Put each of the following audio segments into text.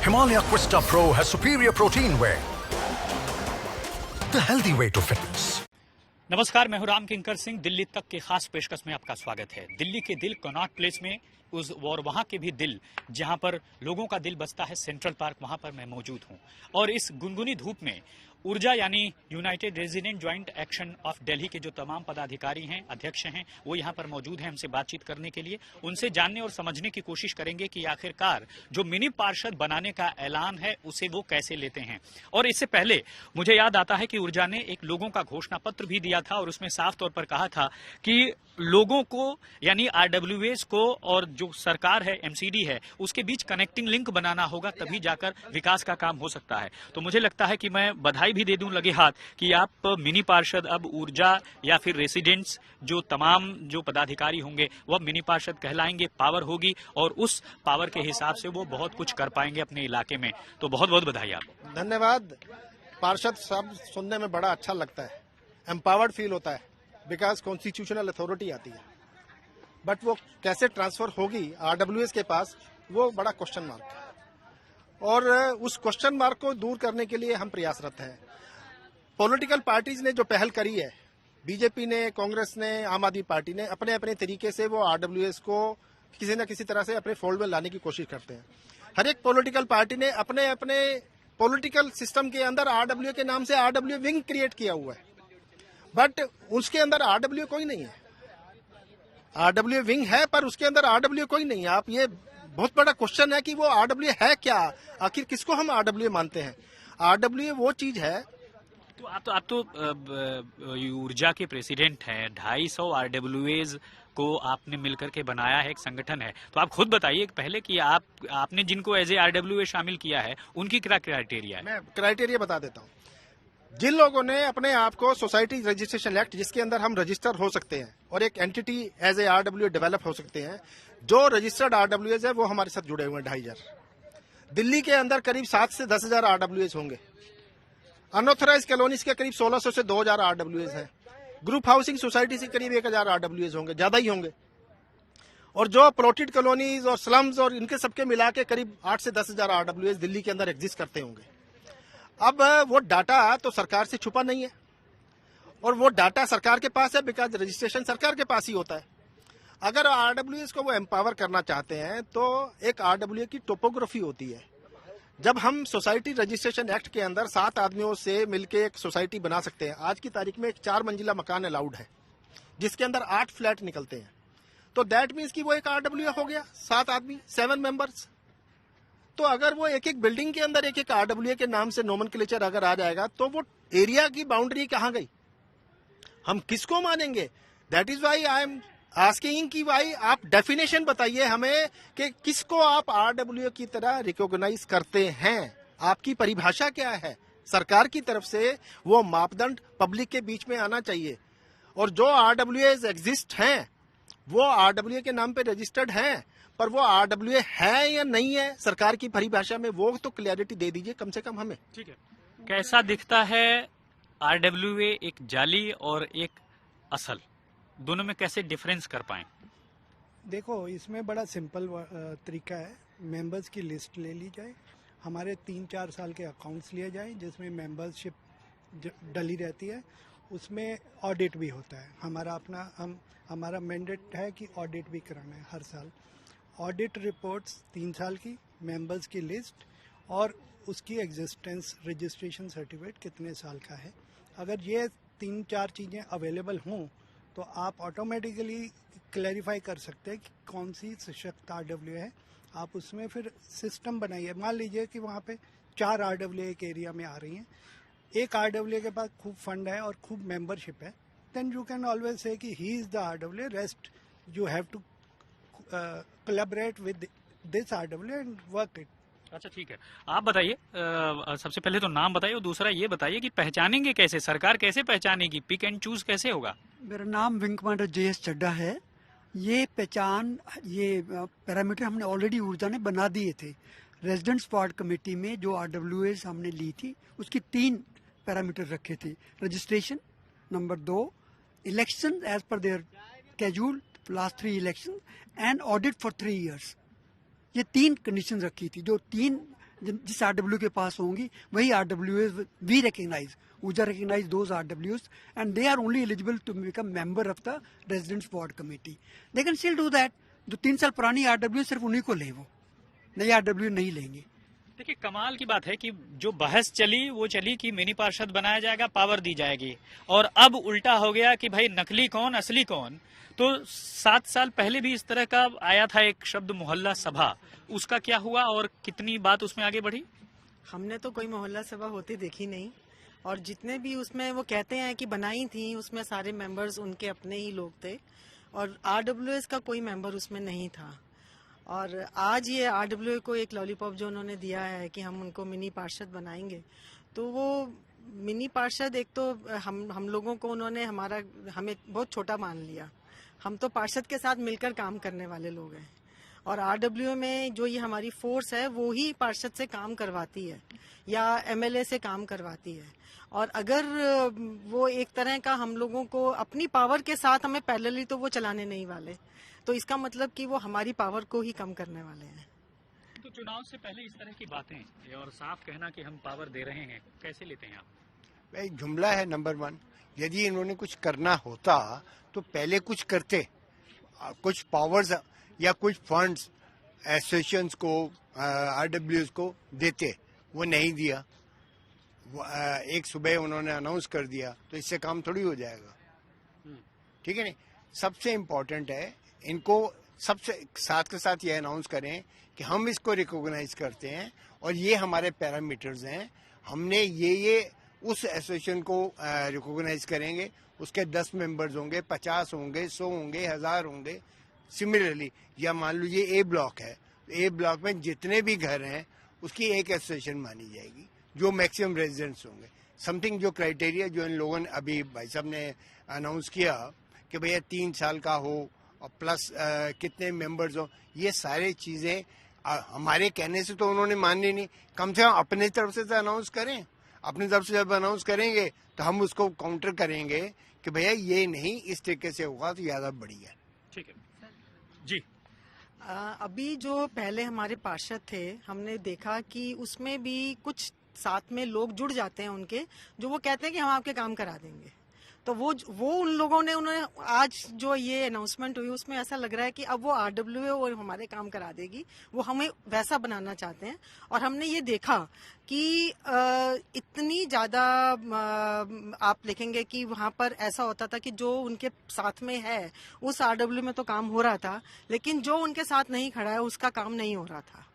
Himalaya Quista Pro has superior protein whey. The healthy way to fitness. नमस्कार, मैं हूं राम किंकर सिंह। दिल्ली तक के खास पेशकश में आपका स्वागत है। दिल्ली के दिल कनॉट प्लेस में और वहां के भी दिल जहां पर लोगों का दिल बसता है, सेंट्रल पार्क, वहां पर मैं मौजूद हूं। और इस गुनगुनी धूप में ऊर्जा यानी United resident joint action of Delhi के जो तमाम पदाधिकारी हैं, अध्यक्ष हैं, वो यहाँ पर मौजूद हैं हमसे बातचीत करने के लिए। उनसे जानने और समझने की कोशिश करेंगे कि आखिरकार जो मिनी पार्षद बनाने का ऐलान है उसे वो कैसे लेते हैं। और इससे पहले मुझे याद आता है कि ऊर्जा ने एक लोगों का घोषणा पत्र भी दिया था और उसमें साफ तौर पर कहा था कि लोगों को यानी आरडब्ल्यूएस को और जो सरकार है, एमसीडी है, उसके बीच कनेक्टिंग लिंक बनाना होगा, तभी जाकर विकास का काम हो सकता है। तो मुझे लगता है कि मैं बधाई भी दे दूं लगे हाथ कि आप मिनी पार्षद अब ऊर्जा या फिर रेसिडेंट्स जो तमाम जो पदाधिकारी होंगे वो मिनी पार्षद कहलाएंगे। पावर होगी और उस पावर के हिसाब से वो बहुत कुछ कर पाएंगे अपने इलाके में। तो बहुत बहुत बधाई आपको। धन्यवाद। पार्षद शब्द सुनने में बड़ा अच्छा लगता है, एम्पावर्ड फील होता है, बिकॉज कॉन्स्टिट्यूशनल अथॉरिटी आती है। बट वो कैसे ट्रांसफर होगी आरडब्ल्यूएस के पास, वो बड़ा क्वेश्चन मार्क है। और उस क्वेश्चन मार्क को दूर करने के लिए हम प्रयासरत हैं। पॉलिटिकल पार्टीज ने जो पहल करी है, बीजेपी ने, कांग्रेस ने, आम आदमी पार्टी ने, अपने अपने तरीके से वो आरडब्ल्यूएस को किसी न किसी तरह से अपने फोल्ड में लाने की कोशिश करते हैं। हर एक पॉलिटिकल पार्टी ने अपने अपने पॉलिटिकल सिस्टम के अंदर आरडब्ल्यू के नाम से आरडब्ल्यू विंग क्रिएट किया हुआ है, बट उसके अंदर आरडब्ल्यू कोई नहीं है। आरडब्ल्यू विंग है पर उसके अंदर आरडब्ल्यू कोई नहीं है। आप ये बहुत बड़ा क्वेश्चन है कि वो आरडब्ल्यू है क्या, आखिर किसको हम आरडब्ल्यू मानते हैं। आरडब्ल्यू वो चीज है। तो आप तो ऊर्जा के प्रेसिडेंट हैं। 250 आरडब्ल्यूएज को आपने मिलकर के बनाया है, एक संगठन है। तो आप खुद बताइए पहले कि आपने जिनको एज ए आरडब्ल्यूए शामिल किया है उनकी क्या क्राइटेरिया है। मैं क्राइटेरिया बता देता हूँ। जिन लोगों ने अपने आप को सोसाइटी रजिस्ट्रेशन एक्ट, जिसके अंदर हम रजिस्टर हो सकते हैं और एक entity as a RW develop हो सकते हैं, जो रजिस्टर्ड आरडब्ल्यूएस है वो हमारे साथ जुड़े हुए हैं 2500। दिल्ली के अंदर करीब 7 से 10,000 आरडब्ल्यूएस होंगे। अनऑथराइज कॉलोनीज के करीब 1600 से 2000 आरडब्ल्यूएस हैं। ग्रुप हाउसिंग सोसाइटी से करीब 1000 आरडब्ल्यूएस होंगे, ज्यादा ही होंगे। और जो प्लॉटेड कॉलोनीज और स्लम्स और इनके सबके मिला के करीब 8 से 10,000 आरडब्ल्यूएस दिल्ली के अंदर एग्जिस्ट करते होंगे। अब वो डाटा तो सरकार से छुपा नहीं है और वो डाटा सरकार के पास है, बिकॉज रजिस्ट्रेशन सरकार के पास ही होता है। अगर आरडब्ल्यूएस को वो एम्पावर करना चाहते हैं तो एक आरडब्ल्यू की टोपोग्राफी होती है। जब हम सोसाइटी रजिस्ट्रेशन एक्ट के अंदर 7 आदमियों से मिलकर एक सोसाइटी बना सकते हैं, आज की तारीख में एक 4 मंजिला मकान अलाउड है जिसके अंदर 8 फ्लैट निकलते हैं, तो दैट मीन्स कि वो एक आरडब्ल्यू हो गया। 7 आदमी, 7 मेंबर्स। तो अगर वो एक एक बिल्डिंग के अंदर एक एक आरडब्ल्यू के नाम से नोमेनक्लेचर अगर आ जाएगा तो वो एरिया की बाउंड्री कहां गई, हम किसको मानेंगे। That is why I am asking कि भाई आप डेफिनेशन बताइए हमें कि किसको आप आरडब्ल्यू की तरह रिकॉग्नाइज करते हैं। आपकी परिभाषा क्या है। सरकार की तरफ से वो मापदंड पब्लिक के बीच में आना चाहिए। और जो आरडब्ल्यू एग्जिस्ट हैं वो आरडब्ल्यू के नाम पे रजिस्टर्ड हैं, पर वो आरडब्ल्यू है या नहीं है सरकार की परिभाषा में, वो तो क्लैरिटी दे दीजिए कम से कम हमें। ठीक है। कैसा दिखता है आरडब्ल्यूए, एक जाली और एक असल, दोनों में कैसे डिफरेंस कर पाएं। देखो, इसमें बड़ा सिंपल तरीका है। मेंबर्स की लिस्ट ले ली जाए, हमारे 3-4 साल के अकाउंट्स लिए जाए जिसमें मेंबरशिप डली रहती है, उसमें ऑडिट भी होता है। हमारा मैंडेट है कि ऑडिट भी कराना है हर साल। ऑडिट रिपोर्ट्स 3 साल की, मेंबर्स की लिस्ट और उसकी एग्जिस्टेंस रजिस्ट्रेशन सर्टिफिकेट कितने साल का है। अगर ये 3-4 चीज़ें अवेलेबल हों तो आप ऑटोमेटिकली क्लैरिफाई कर सकते हैं कि कौन सी सशक्त आरडब्ल्यू है। आप उसमें फिर सिस्टम बनाइए। मान लीजिए कि वहाँ पे 4 आरडब्ल्यू एक एरिया में आ रही हैं, एक आरडब्ल्यू के पास खूब फंड है और खूब मेंबरशिप है, then you can always say कि he is the RW, rest you have to collaborate with this RW and work it. अच्छा, ठीक है। आप बताइए, सबसे पहले तो नाम बताइए और दूसरा ये बताइए कि पहचानेंगे कैसे, सरकार कैसे पहचानेगी, पिक एंड चूज कैसे होगा। मेरा नाम विंग कमांडर JS चड्डा है। ये पहचान, ये पैरामीटर हमने ऑलरेडी ऊर्जा ने बना दिए थे। रेजिडेंट स्पॉट कमेटी में जो आरडब्ल्यूएस हमने ली थी उसकी 3 पैरामीटर रखे थे। Registration, number 2 election as per their schedule last 3 election and audit for 3 years। ये 3 कंडीशन रखी थी। जो 3 जिस RW के पास होंगी वही RWs we recognize. UJA recognize those RWs and they are only eligible to become member of the Residents Ward Committee. They can still do that. जो 3 साल पुरानी RW सिर्फ उन्हीं को ले, वो नई RW नहीं लेंगे. देखिए कमाल की बात है कि जो बहस चली वो चली कि मिनी पार्षद बनाया जाएगा, पावर दी जाएगी, और अब उल्टा हो गया कि भाई नकली कौन असली कौन. तो 7 साल पहले भी इस तरह का आया था एक शब्द मोहल्ला सभा, उसका क्या हुआ और कितनी बात उसमें आगे बढ़ी? हमने तो कोई मोहल्ला सभा होती देखी नहीं, और जितने भी उसमें वो कहते हैं कि बनाई थी उसमें सारे मेंबर्स उनके अपने ही लोग थे, और RWS का कोई मेंबर उसमें नहीं था. और आज ये RWA को एक लॉलीपॉप जो उन्होंने दिया है कि हम उनको मिनी पार्षद बनाएंगे, तो वो मिनी पार्षद एक तो हम लोगों को उन्होंने हमें बहुत छोटा मान लिया. हम तो पार्षद के साथ मिलकर काम करने वाले लोग हैं, और RWA में जो ये हमारी फोर्स है वो ही पार्षद से काम करवाती है या MLA से काम करवाती है. और अगर वो एक तरह का हम लोगों को अपनी पावर के साथ हमें पैरेलली तो वो चलाने नहीं वाले, तो इसका मतलब कि वो हमारी पावर को ही कम करने वाले हैं. तो चुनाव से पहले इस तरह की बातें और साफ कहना कि हम पावर दे रहे हैं, कैसे लेते हैं आप? भाई जुमला है नंबर 1. यदि इन्होंने कुछ करना होता तो पहले कुछ करते, कुछ पावर्स या कुछ फंड्स एसोसिएशंस को RWS को देते. वो नहीं दिया. एक सुबह उन्होंने अनाउंस कर दिया, तो इससे काम थोड़ी हो जाएगा. ठीक है नहीं. सबसे इम्पोर्टेंट है इनको सबसे साथ के साथ ये अनाउंस करें कि हम इसको रिकॉग्नाइज करते हैं और ये हमारे पैरामीटर्स हैं. हमने ये उस एसोसिएशन को रिकॉग्नाइज करेंगे, उसके 10 मेंबर्स होंगे, 50 होंगे, 100 होंगे, 1000 होंगे. सिमिलरली या मान लीजिए A ब्लॉक है, A ब्लॉक में जितने भी घर हैं उसकी एक एसोसिएशन मानी जाएगी जो मैक्सिमम रेजिडेंट्स होंगे. समथिंग जो क्राइटेरिया जो इन लोगों ने अभी भाई साहब ने अनाउंस किया कि भैया 3 साल का हो और प्लस कितने मेंबर्स हो, ये सारे चीजें हमारे कहने से तो उन्होंने माननी नहीं. कम से कम अपने तरफ से तो अनाउंस करें. अपनी तरफ से जब अनाउंस करेंगे तो हम उसको काउंटर करेंगे कि भैया ये नहीं, इस तरीके से होगा तो ज्यादा बढ़िया. ठीक है जी. अभी जो पहले हमारे पार्षद थे हमने देखा कि उसमें भी कुछ साथ में लोग जुड़ जाते हैं उनके, जो वो कहते हैं कि हम आपके काम करा देंगे. तो वो उन लोगों ने उन्होंने आज जो ये अनाउंसमेंट हुई उसमें ऐसा लग रहा है कि अब वो RWA और हमारे काम करा देगी, वो हमें वैसा बनाना चाहते हैं. और हमने ये देखा कि इतनी ज्यादा आप देखेंगे कि वहां पर ऐसा होता था कि जो उनके साथ में है उस RWA में तो काम हो रहा था, लेकिन जो उनके साथ नहीं खड़ा है उसका काम नहीं हो रहा था.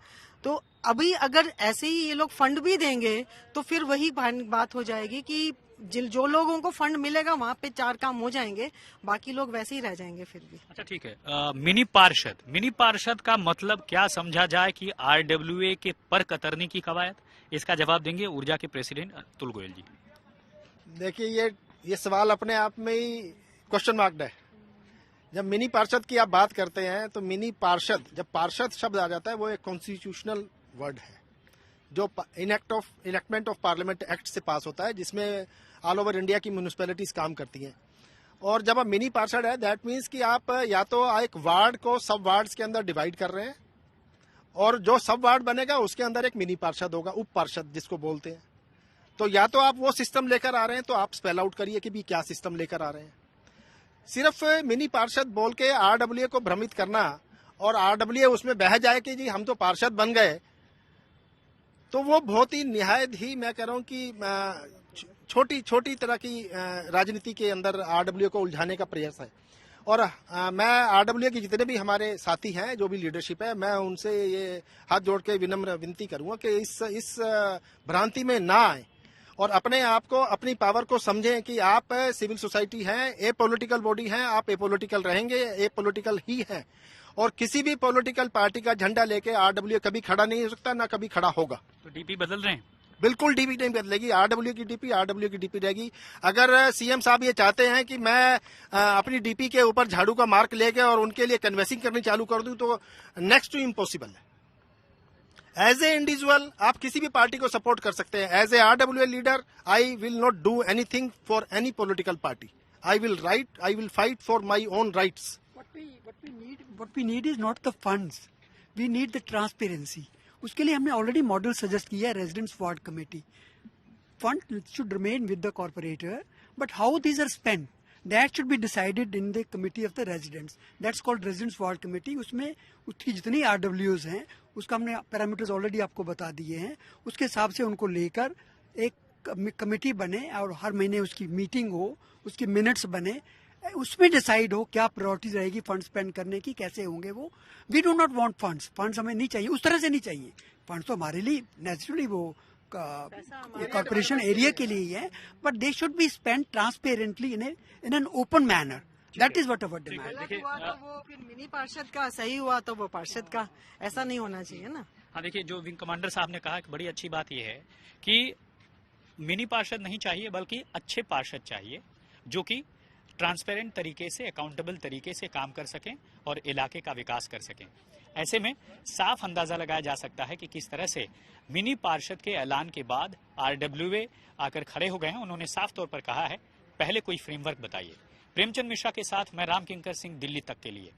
तो अभी अगर ऐसे ही ये लोग फंड भी देंगे तो फिर वही बात हो जाएगी कि जो लोगों को फंड मिलेगा वहाँ पे 4 काम हो जाएंगे, बाकी लोग वैसे ही रह जाएंगे फिर भी. अच्छा ठीक है. मिनी पार्षद का मतलब क्या समझा जाए कि RWA के पर कतरनी की कवायद? इसका जवाब देंगे ऊर्जा के प्रेसिडेंट अतुल गोयल जी. देखिए ये सवाल अपने आप में ही क्वेश्चन मार्क्ड है. जब मिनी पार्षद की आप बात करते हैं तो मिनी पार्षद, जब पार्षद शब्द आ जाता है वो एक कॉन्स्टिट्यूशनल वर्ड है जो इनेक्टमेंट ऑफ पार्लियामेंट एक्ट से पास होता है, जिसमें ऑल ओवर इंडिया की म्यूनिसिपैलिटीज काम करती हैं. और जब आप मिनी पार्षद है दैट मीन्स कि आप या तो एक वार्ड को सब वार्ड्स के अंदर डिवाइड कर रहे हैं, और जो सब वार्ड बनेगा उसके अंदर एक मिनी पार्षद होगा, उप पार्षद जिसको बोलते हैं. तो या तो आप वो सिस्टम लेकर आ रहे हैं, तो आप स्पेल आउट करिए कि भी क्या सिस्टम लेकर आ रहे हैं. सिर्फ मिनी पार्षद बोल के RWA को भ्रमित करना और RWA उसमें बह जाए कि जी हम तो पार्षद बन गए, तो वो बहुत ही निहायत ही मैं कह रहा हूं कि छोटी तरह की राजनीति के अंदर RWA को उलझाने का प्रयास है. और मैं RWA के जितने भी हमारे साथी हैं, जो भी लीडरशिप है, मैं उनसे ये हाथ जोड़ के विनम्र विनती करूंगा कि इस भ्रांति में ना आए और अपने आप को, अपनी पावर को समझें कि आप सिविल सोसाइटी हैं, ए पॉलिटिकल बॉडी हैं, आप ए पॉलिटिकल रहेंगे, ए पॉलिटिकल ही हैं. और किसी भी पॉलिटिकल पार्टी का झंडा लेके RWA कभी खड़ा नहीं हो सकता, ना कभी खड़ा होगा. तो DP बदल रहे हैं? बिल्कुल DP नहीं बदलेगी. RWA की DP रहेगी. अगर CM साहब ये चाहते हैं कि मैं अपनी DP के ऊपर झाड़ू का मार्क लेके और उनके लिए कन्वेंसिंग करनी चालू कर दूं, तो नेक्स्ट टू इम्पॉसिबल है. एज ए इंडिविजुअल आप किसी भी पार्टी को सपोर्ट कर सकते हैं. As a RWA leader I will not do anything for any political party. I will fight for my own rights. What we need is not the funds. We need the transparency. उसके लिए हमने already model suggest किया है, residents ward committee. Fund should remain with the corporator, but how these are spent, that should be decided in the committee of the residents. That's called residents ward committee. उसमें उसकी जितनी RWs हैं उसका हमने parameters already आपको बता दिए हैं. उसके हिसाब से उनको लेकर एक कमेटी बने और हर महीने उसकी मीटिंग हो, उसके मिनट्स बने, उसमें डिसाइड हो क्या प्रायोरिटीज रहेगी फंड स्पेंड करने की, कैसे होंगे वो. We do not want funds हमें नहीं चाहिए, उस तरह से नहीं चाहिए. फंड्स तो हमारे लिए नेचुरली वो कॉर्पोरेशन एरिया के लिए ही है, but they should be spend transparently in an open manner. That is what our demand. गलत हुआ तो वो फिर मिनी पार्षद का, सही हुआ तो वो पार्षद का, ऐसा नहीं होना चाहिए ना. हाँ, देखिए जो विंग कमांडर साहब ने कहा कि बड़ी अच्छी बात यह है कि मिनी पार्षद नहीं चाहिए बल्कि अच्छे पार्षद चाहिए जो कि ट्रांसपेरेंट तरीके से, अकाउंटेबल तरीके से काम कर सकें और इलाके का विकास कर सकें. ऐसे में साफ अंदाजा लगाया जा सकता है कि किस तरह से मिनी पार्षद के ऐलान के बाद आरडब्ल्यूए आकर खड़े हो गए हैं. उन्होंने साफ तौर पर कहा है पहले कोई फ्रेमवर्क बताइए. प्रेमचंद मिश्रा के साथ मैं राम किंकर सिंह, दिल्ली तक के लिए.